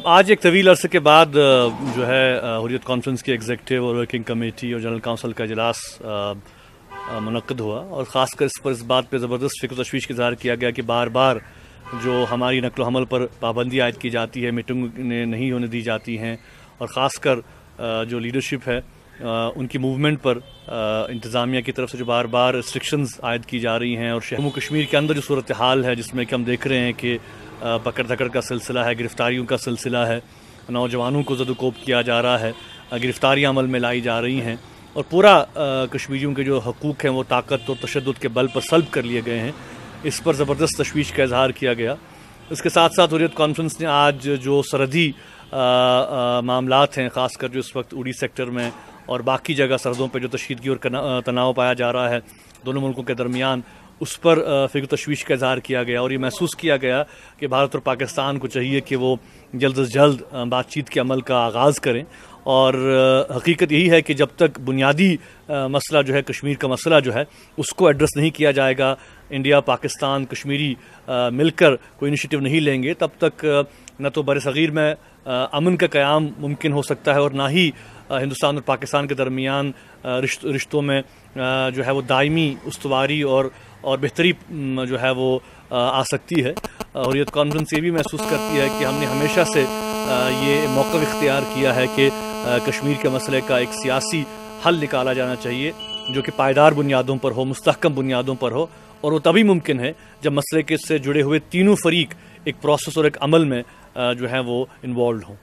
آج ایک طویل عرصے کے بعد جو ہے حریت کانفرنس کی ایگزیکٹو اور ورکنگ کمیٹی اور جنرل کونسل کا اجلاس منعقد ہوا، اور خاص کر اس بات پہ زبردست فکر و تشویش کا اظہار کیا گیا کہ بار بار جو ہماری نقل و حمل پر پابندی عائد کی جاتی ہے، میٹنگ نہیں ہونے دی جاتی ہیں، اور خاص کر جو لیڈرشپ ہے ان کی موومنٹ پر انتظامیہ کی طرف سے جو بار بار ریسٹرکشنز عائد کی جا رہی ہیں، اور جموں کشمیر کے اندر جو صورتحال ہے جس میں کہ ہم دیکھ رہے ہیں کہ پکڑ دھکڑ کا سلسلہ ہے، گرفتاریوں کا سلسلہ ہے، نوجوانوں کو زد و کوب کیا جا رہا ہے، گرفتاریاں عمل میں لائی جا رہی ہیں، اور پورا کشمیریوں کے جو حقوق ہیں وہ طاقت اور تشدد کے بل پر سلب کر لیے گئے ہیں، اس پر زبردست تشویش کا اظہار کیا گیا۔ اس کے ساتھ ساتھ حریت کانفرنس نے آج جو سرحدی معاملات ہیں، خاص کر جو اس وقت اڑی سیکٹر میں اور باقی جگہ سرحدوں پہ جو تشدد اور تناؤ پایا جا رہا ہے دونوں ملکوں کے درمیان، اس پر فکر تشویش کا اظہار کیا گیا، اور یہ محسوس کیا گیا کہ بھارت اور پاکستان کو چاہیے کہ وہ جلد از جلد بات چیت کے عمل کا آغاز کریں، اور حقیقت یہی ہے کہ جب تک بنیادی مسئلہ جو ہے کشمیر کا مسئلہ جو ہے اس کو ایڈریس نہیں کیا جائے گا، انڈیا پاکستان کشمیری مل کر کوئی انیشیٹو نہیں لیں گے، تب تک نہ تو بر صغیر میں امن کا قیام ممکن ہو سکتا ہے، اور نہ ہی ہندوستان اور پاکستان کے درمیان رشتوں میں جو ہے وہ دائمی استواری اور بہتری جو ہے وہ آ سکتی ہے۔ حریت کانفرنس یہ بھی محسوس کرتی ہے کہ ہم نے ہمیشہ سے یہ موقف اختیار کیا ہے کہ کشمیر کے مسئلے کا ایک سیاسی حل نکالا جانا چاہیے جو کہ پائیدار بنیادوں پر ہو، مستحکم بنیادوں پر ہو، اور وہ تبھی ممکن ہے جب مسئلے کے سے جڑے ہوئے تینوں فریق ایک پروسیس اور ایک عمل میں جو ہے وہ انوالوڈ ہوں۔